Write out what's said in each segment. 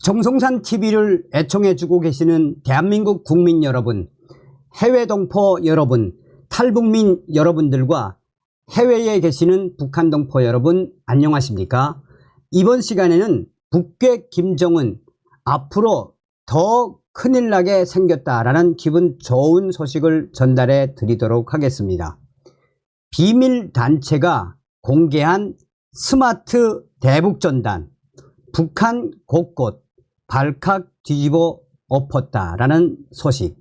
정성산 TV를 애청해주고 계시는 대한민국 국민 여러분, 해외 동포 여러분, 탈북민 여러분들과 해외에 계시는 북한 동포 여러분 안녕하십니까? 이번 시간에는 북괴 김정은 앞으로 더 큰일 나게 생겼다라는 기분 좋은 소식을 전달해 드리도록 하겠습니다. 비밀단체가 공개한 스마트 대북전단, 북한 곳곳 발칵 뒤집어 엎었다라는 소식.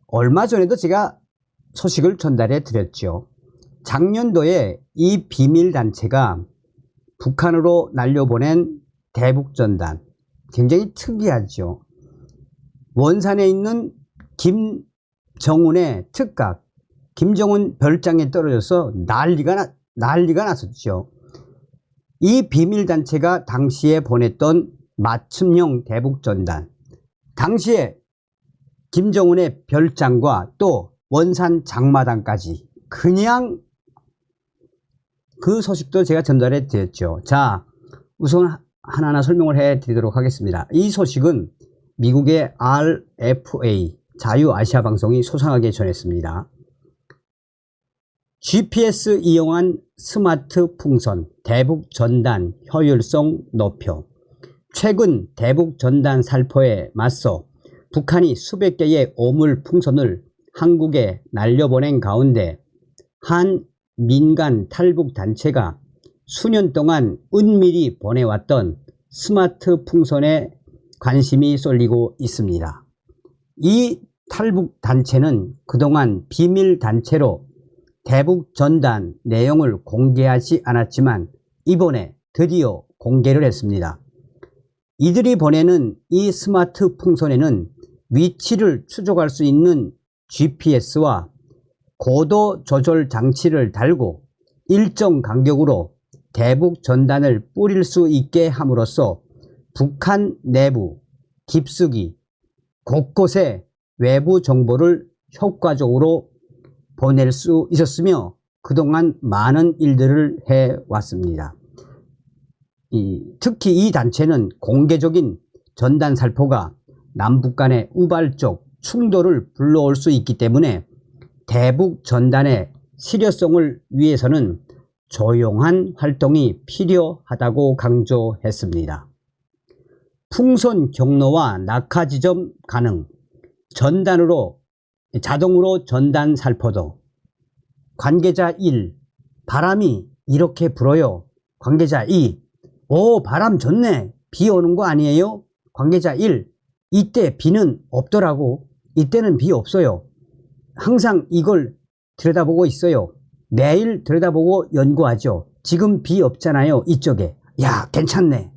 얼마 전에도 제가 소식을 전달해 드렸죠. 작년도에 이 비밀단체가 북한으로 날려보낸 대북전단, 굉장히 특이하죠. 원산에 있는 김정은의 특각, 김정은 별장에 떨어져서 난리가 났었죠. 이 비밀단체가 당시에 보냈던 맞춤형 대북전단, 당시에 김정은의 별장과 또 원산 장마당까지 그냥 그 소식도 제가 전달해 드렸죠. 자, 우선 하나하나 설명을 해 드리도록 하겠습니다. 이 소식은 미국의 RFA 자유아시아방송이 소상하게 전했습니다. GPS 이용한 스마트 풍선 대북 전단 효율성 높여. 최근 대북 전단 살포에 맞서 북한이 수백 개의 오물 풍선을 한국에 날려보낸 가운데 한 민간 탈북 단체가 수년 동안 은밀히 보내왔던 스마트 풍선에 관심이 쏠리고 있습니다. 이 탈북 단체는 그동안 비밀 단체로 대북 전단 내용을 공개하지 않았지만 이번에 드디어 공개를 했습니다. 이들이 보내는 이 스마트 풍선에는 위치를 추적할 수 있는 GPS와 고도 조절 장치를 달고 일정 간격으로 대북 전단을 뿌릴 수 있게 함으로써 북한 내부, 깊숙이, 곳곳에 외부 정보를 효과적으로 보낼 수 있었으며 그동안 많은 일들을 해왔습니다. 특히 이 단체는 공개적인 전단 살포가 남북 간의 우발적 충돌을 불러올 수 있기 때문에 대북 전단의 실효성을 위해서는 조용한 활동이 필요하다고 강조했습니다. 풍선 경로와 낙하 지점 가능, 자동으로 전단 살포도. 관계자 1, 바람이 이렇게 불어요. 관계자 2, 오, 바람 좋네. 비 오는 거 아니에요? 관계자 1, 이때 비는 없더라고. 이때는 비 없어요. 항상 이걸 들여다보고 있어요. 매일 들여다보고 연구하죠. 지금 비 없잖아요. 이쪽에. 야, 괜찮네.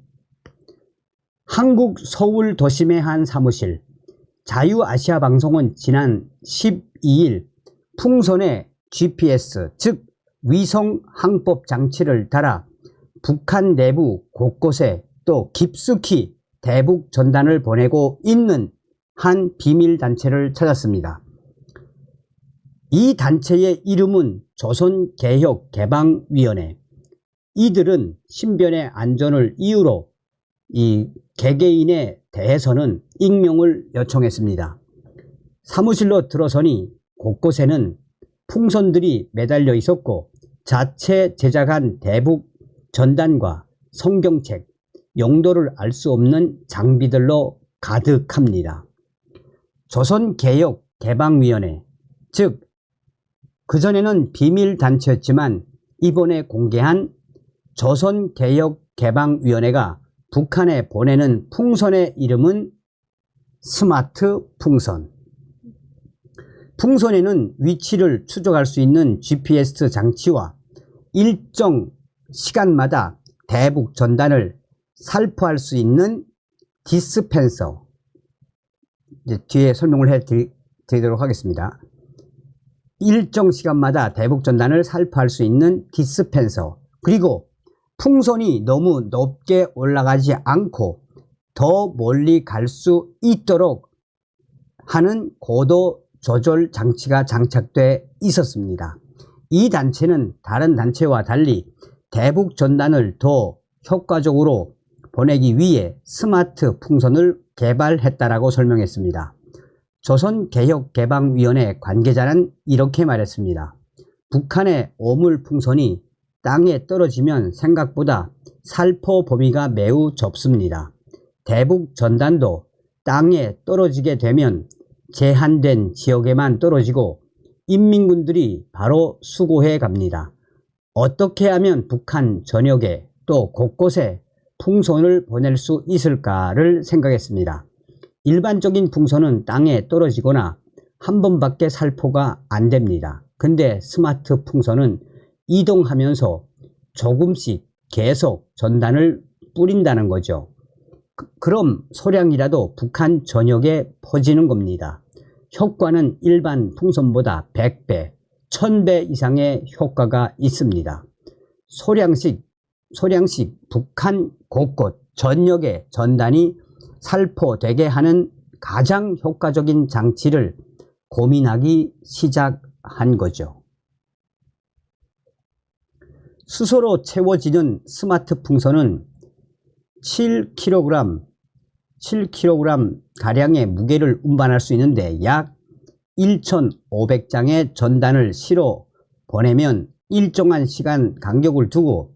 한국 서울 도심의 한 사무실. 자유아시아 방송은 지난 12일 풍선에 GPS, 즉 위성 항법 장치를 달아 북한 내부 곳곳에 또 깊숙이 대북 전단을 보내고 있는 한 비밀단체를 찾았습니다. 이 단체의 이름은 조선개혁개방위원회. 이들은 신변의 안전을 이유로 이 개개인에 대해서는 익명을 요청했습니다. 사무실로 들어서니 곳곳에는 풍선들이 매달려 있었고 자체 제작한 대북 전단과 성경책, 용도를 알 수 없는 장비들로 가득합니다. 조선개혁개방위원회, 즉 그전에는 비밀단체였지만 이번에 공개한 조선개혁개방위원회가 북한에 보내는 풍선의 이름은 스마트 풍선. 풍선에는 위치를 추적할 수 있는 GPS 장치와 일정 시간마다 대북 전단을 살포할 수 있는 디스펜서, 이제 뒤에 설명을 해 드리도록 하겠습니다. 일정 시간마다 대북 전단을 살포할 수 있는 디스펜서, 그리고 풍선이 너무 높게 올라가지 않고 더 멀리 갈 수 있도록 하는 고도 조절 장치가 장착돼 있었습니다. 이 단체는 다른 단체와 달리 대북 전단을 더 효과적으로 보내기 위해 스마트 풍선을 개발했다라고 설명했습니다. 조선개혁개방위원회 관계자는 이렇게 말했습니다. 북한의 오물풍선이 땅에 떨어지면 생각보다 살포 범위가 매우 좁습니다. 대북 전단도 땅에 떨어지게 되면 제한된 지역에만 떨어지고 인민군들이 바로 수거해 갑니다. 어떻게 하면 북한 전역에 또 곳곳에 풍선을 보낼 수 있을까를 생각했습니다. 일반적인 풍선은 땅에 떨어지거나 한 번밖에 살포가 안 됩니다. 근데 스마트 풍선은 이동하면서 조금씩 계속 전단을 뿌린다는 거죠. 그럼 소량이라도 북한 전역에 퍼지는 겁니다. 효과는 일반 풍선보다 100배, 1000배 이상의 효과가 있습니다. 소량씩 북한 곳곳 전역에 전단이 살포되게 하는 가장 효과적인 장치를 고민하기 시작한 거죠. 수소로 채워지는 스마트 풍선은 7kg 가량의 무게를 운반할 수 있는데 약 1,500장의 전단을 실어 보내면 일정한 시간 간격을 두고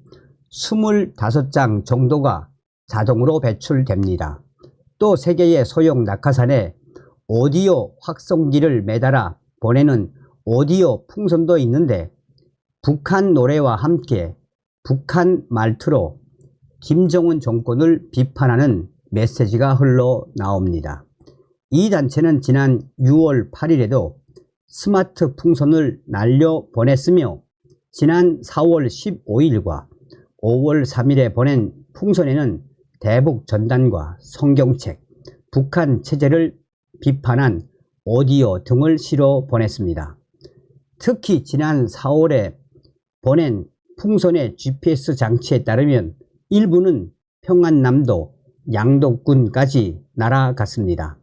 25장 정도가 자동으로 배출됩니다. 또 세계의 소형 낙하산에 오디오 확성기를 매달아 보내는 오디오 풍선도 있는데 북한 노래와 함께 북한 말투로 김정은 정권을 비판하는 메시지가 흘러나옵니다. 이 단체는 지난 6월 8일에도 스마트 풍선을 날려보냈으며 지난 4월 15일과 5월 3일에 보낸 풍선에는 대북 전단과 성경책, 북한 체제를 비판한 오디오 등을 실어 보냈습니다. 특히 지난 4월에 보낸 풍선의 GPS 장치에 따르면 일부는 평안남도 양도군까지 날아갔습니다.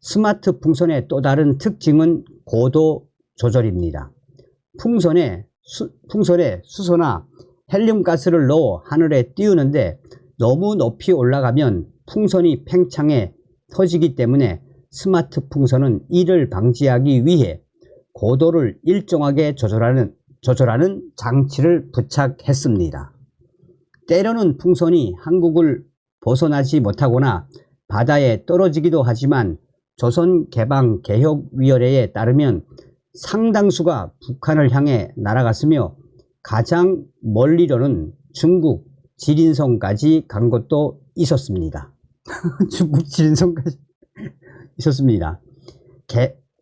스마트 풍선의 또 다른 특징은 고도 조절입니다. 풍선에 수소나 헬륨가스를 넣어 하늘에 띄우는데 너무 높이 올라가면 풍선이 팽창해 터지기 때문에 스마트 풍선은 이를 방지하기 위해 고도를 일정하게 조절하는 장치를 부착했습니다. 때로는 풍선이 한국을 벗어나지 못하거나 바다에 떨어지기도 하지만 조선개방개혁위원회에 따르면 상당수가 북한을 향해 날아갔으며 가장 멀리로는 중국 지린성까지 간 것도 있었습니다. 중국 지린성까지 있었습니다.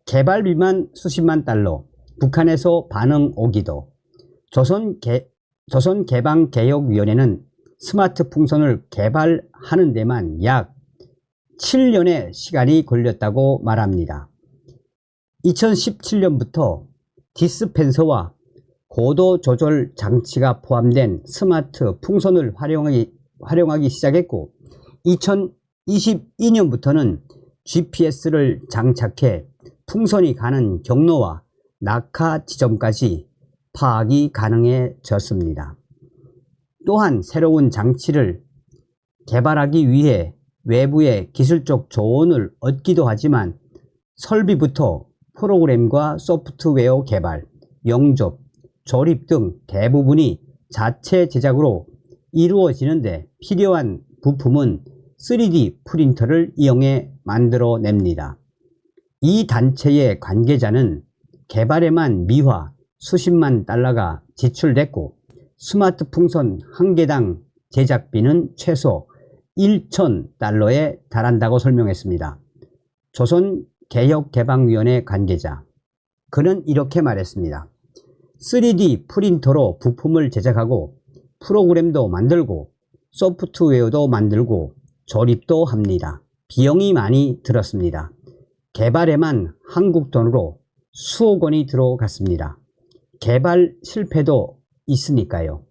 개발비만 수십만 달러, 북한에서 반응 오기도. 조선개방개혁위원회는 스마트 풍선을 개발하는 데만 약 7년의 시간이 걸렸다고 말합니다. 2017년부터 디스펜서와 고도 조절 장치가 포함된 스마트 풍선을 활용하기 시작했고 2022년부터는 GPS를 장착해 풍선이 가는 경로와 낙하 지점까지 파악이 가능해졌습니다. 또한 새로운 장치를 개발하기 위해 외부의 기술적 조언을 얻기도 하지만 설비부터 프로그램과 소프트웨어 개발, 영접, 조립 등 대부분이 자체 제작으로 이루어지는데 필요한 부품은 3D 프린터를 이용해 만들어냅니다. 이 단체의 관계자는 개발에만 미화 수십만 달러가 지출됐고 스마트 풍선 한 개당 제작비는 최소 1,000달러에 달한다고 설명했습니다. 조선개혁개방위원회 관계자, 그는 이렇게 말했습니다. 3D 프린터로 부품을 제작하고 프로그램도 만들고 소프트웨어도 만들고 조립도 합니다. 비용이 많이 들었습니다. 개발에만 한국 돈으로 수억 원이 들어갔습니다. 개발 실패도 있으니까요.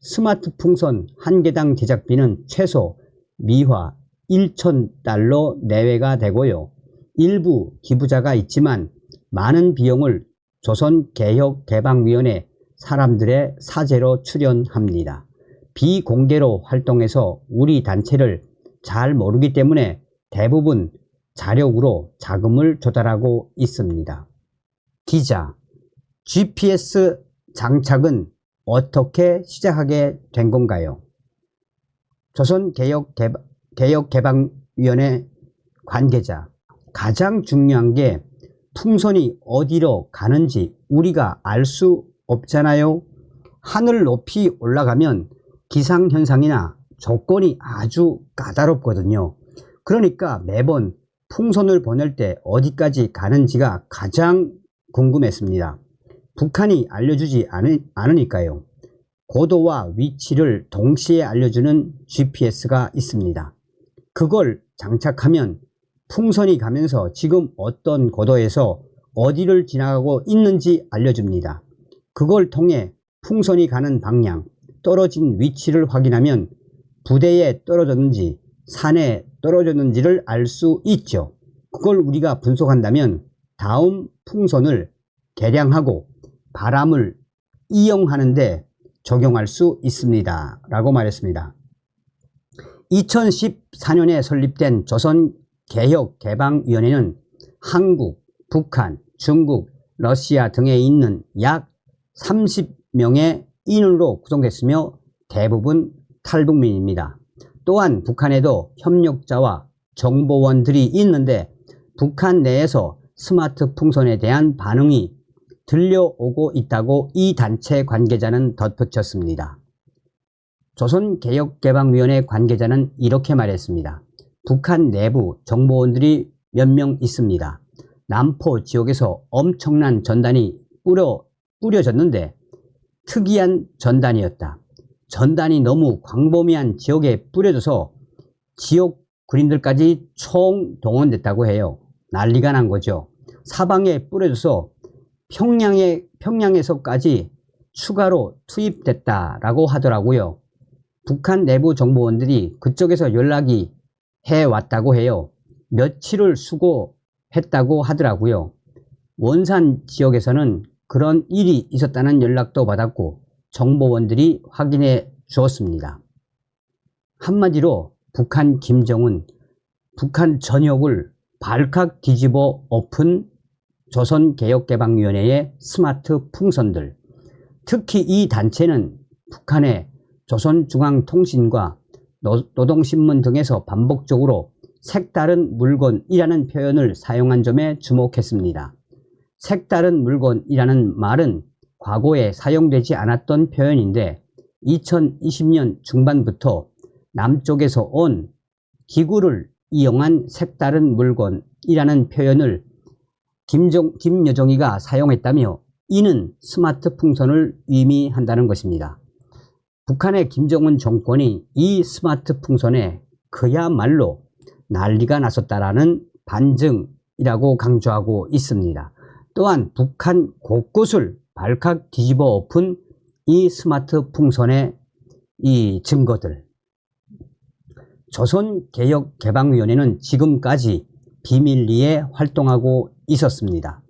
스마트 풍선 한 개당 제작비는 최소 미화 1,000달러 내외가 되고요. 일부 기부자가 있지만 많은 비용을 조선개혁개방위원회 사람들의 사재로 출연합니다. 비공개로 활동해서 우리 단체를 잘 모르기 때문에 대부분 자력으로 자금을 조달하고 있습니다. 기자, GPS 장착은 어떻게 시작하게 된 건가요? 조선개혁개방위원회 관계자, 가장 중요한 게 풍선이 어디로 가는지 우리가 알 수 없잖아요. 하늘 높이 올라가면 기상현상이나 조건이 아주 까다롭거든요. 그러니까 매번 풍선을 보낼 때 어디까지 가는지가 가장 궁금했습니다. 북한이 알려주지 않으니까요. 고도와 위치를 동시에 알려주는 GPS가 있습니다. 그걸 장착하면 풍선이 가면서 지금 어떤 고도에서 어디를 지나가고 있는지 알려줍니다. 그걸 통해 풍선이 가는 방향, 떨어진 위치를 확인하면 부대에 떨어졌는지 산에 떨어졌는지를 알 수 있죠. 그걸 우리가 분석한다면 다음 풍선을 개량하고 바람을 이용하는데 적용할 수 있습니다. 라고 말했습니다. 2014년에 설립된 조선개혁개방위원회는 한국, 북한, 중국, 러시아 등에 있는 약 30명의 인원으로 구성됐으며 대부분 탈북민입니다. 또한 북한에도 협력자와 정보원들이 있는데 북한 내에서 스마트 풍선에 대한 반응이 들려오고 있다고 이 단체 관계자는 덧붙였습니다. 조선개혁개방위원회 관계자는 이렇게 말했습니다. 북한 내부 정보원들이 몇 명 있습니다. 남포 지역에서 엄청난 전단이 뿌려졌는데 특이한 전단이었다. 전단이 너무 광범위한 지역에 뿌려져서 지역 군인들까지 총동원됐다고 해요. 난리가 난 거죠. 사방에 뿌려져서 평양에서까지 추가로 투입됐다라고 하더라고요. 북한 내부 정보원들이 그쪽에서 연락이 해왔다고 해요. 며칠을 수고했다고 하더라고요. 원산 지역에서는 그런 일이 있었다는 연락도 받았고 정보원들이 확인해 주었습니다. 한마디로 북한 김정은, 북한 전역을 발칵 뒤집어 엎은 조선개혁개방위원회의 스마트 풍선들, 특히 이 단체는 북한의 조선중앙통신과 노동신문 등에서 반복적으로 색다른 물건이라는 표현을 사용한 점에 주목했습니다. 색다른 물건이라는 말은 과거에 사용되지 않았던 표현인데 2020년 중반부터 남쪽에서 온 기구를 이용한 색다른 물건이라는 표현을 김여정이가 사용했다며 이는 스마트 풍선을 의미한다는 것입니다. 북한의 김정은 정권이 이 스마트 풍선에 그야말로 난리가 났었다라는 반증이라고 강조하고 있습니다. 또한 북한 곳곳을 발칵 뒤집어 엎은 이 스마트 풍선의 이 증거들. 조선개혁개방위원회는 지금까지 비밀리에 활동하고 있었습니다.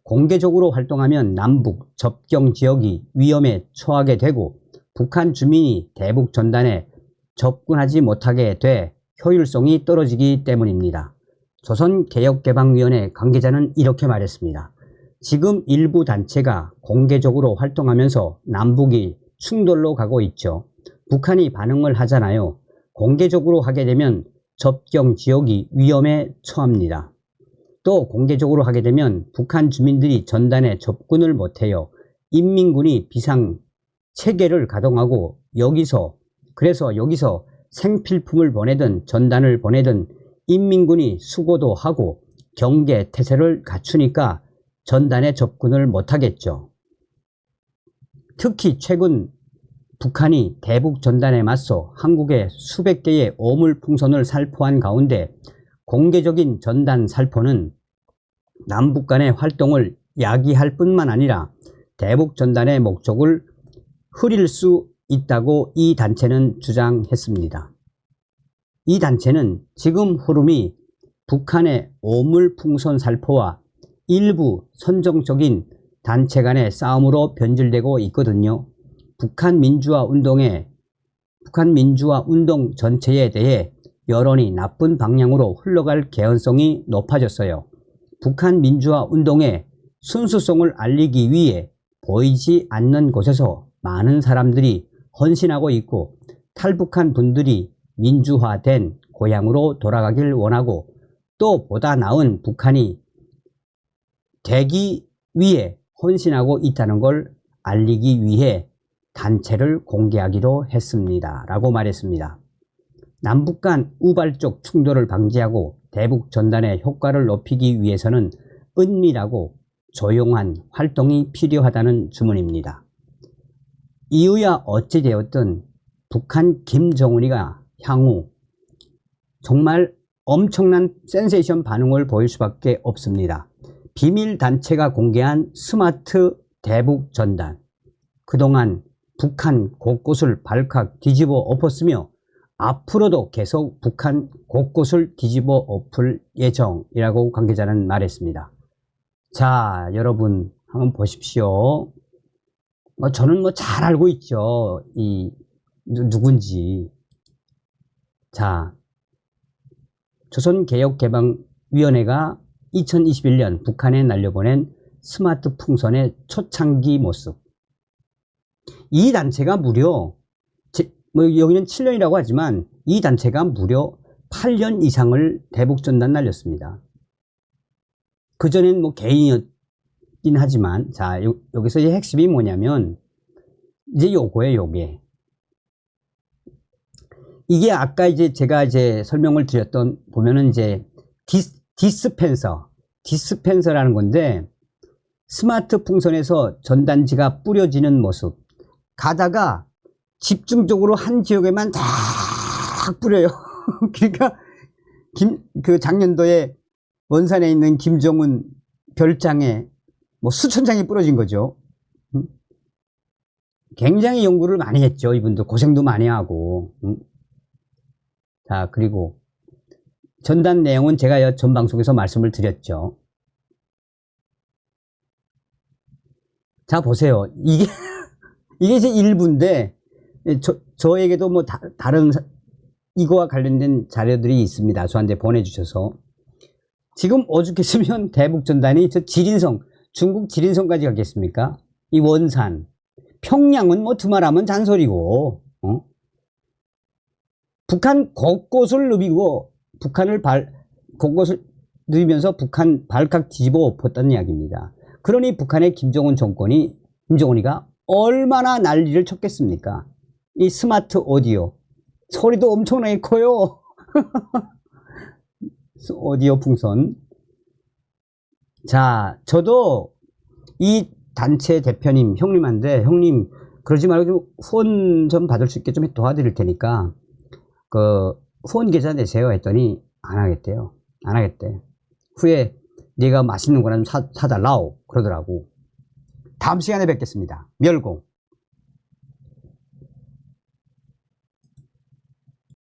공개적으로 활동하면 남북 접경 지역이 위험에 처하게 되고 북한 주민이 대북 전단에 접근하지 못하게 돼 효율성이 떨어지기 때문입니다. 조선개혁개방위원회 관계자는 이렇게 말했습니다. 지금 일부 단체가 공개적으로 활동하면서 남북이 충돌로 가고 있죠. 북한이 반응을 하잖아요. 공개적으로 하게 되면 접경 지역이 위험에 처합니다. 또 공개적으로 하게 되면 북한 주민들이 전단에 접근을 못해요. 인민군이 비상 체계를 가동하고 그래서 여기서 생필품을 보내든 전단을 보내든 인민군이 수고도 하고 경계 태세를 갖추니까 전단에 접근을 못하겠죠. 특히 최근 북한이 대북 전단에 맞서 한국에 수백 개의 오물풍선을 살포한 가운데 공개적인 전단 살포는 남북 간의 활동을 야기할 뿐만 아니라 대북 전단의 목적을 흐릴 수 있다고 이 단체는 주장했습니다. 이 단체는 지금 흐름이 북한의 오물풍선 살포와 일부 선정적인 단체 간의 싸움으로 변질되고 있거든요. 북한 민주화 운동에 북한 민주화 운동 전체에 대해 여론이 나쁜 방향으로 흘러갈 개연성이 높아졌어요. 북한 민주화 운동의 순수성을 알리기 위해 보이지 않는 곳에서 많은 사람들이 헌신하고 있고, 탈북한 분들이 민주화된 고향으로 돌아가길 원하고, 또 보다 나은 북한이 되기 위해 헌신하고 있다는 걸 알리기 위해 단체를 공개하기로 했습니다. 라고 말했습니다. 남북 간 우발적 충돌을 방지하고 대북 전단의 효과를 높이기 위해서는 은밀하고 조용한 활동이 필요하다는 주문입니다. 이유야 어찌 되었든 북한 김정은이가 향후 정말 엄청난 센세이션 반응을 보일 수밖에 없습니다. 비밀단체가 공개한 스마트 대북 전단, 그동안 북한 곳곳을 발칵 뒤집어 엎었으며 앞으로도 계속 북한 곳곳을 뒤집어 엎을 예정이라고 관계자는 말했습니다. 자, 여러분 한번 보십시오. 저는 잘 알고 있죠. 누군지. 자, 조선개혁개방위원회가 2021년 북한에 날려보낸 스마트 풍선의 초창기 모습. 이 단체가 무려 여기는 7년이라고 하지만 이 단체가 무려 8년 이상을 대북전단 날렸습니다. 그전엔 개인이었긴 하지만, 자, 여기서 이제 핵심이 뭐냐면 이제 요거예요. 요게 이게 아까 이제 제가 설명을 드렸던, 보면은 이제 디스펜서라는 건데, 스마트 풍선에서 전단지가 뿌려지는 모습. 가다가 집중적으로 한 지역에만 다 뿌려요. 그러니까 작년도에 원산에 있는 김정은 별장에 수천 장이 뿌려진 거죠. 굉장히 연구를 많이 했죠. 이분도 고생도 많이 하고. 자, 그리고 전단 내용은 제가 전 방송에서 말씀을 드렸죠. 자, 보세요. 이게 이제 일부인데, 저에게도 다른 이거와 관련된 자료들이 있습니다. 저한테 보내주셔서. 지금 오죽했으면 대북전단이 지린성, 중국 지린성까지 가겠습니까? 이 원산. 평양은 두말하면 잔소리고, 북한 곳곳을 누비고, 곳곳을 누비면서 북한 발칵 뒤집어 엎었다는 이야기입니다. 그러니 북한의 김정은이가 얼마나 난리를 쳤겠습니까? 이 스마트 오디오. 소리도 엄청나게 커요. 오디오 풍선. 자, 저도 이 단체 대표님, 형님한테, 형님, 그러지 말고 후원 좀 받을 수 있게 좀 도와드릴 테니까, 후원 계좌 내세요 했더니, 안 하겠대요. 안 하겠대. 후에 네가 맛있는 거나 좀 사달라오. 그러더라고. 다음 시간에 뵙겠습니다. 멸공.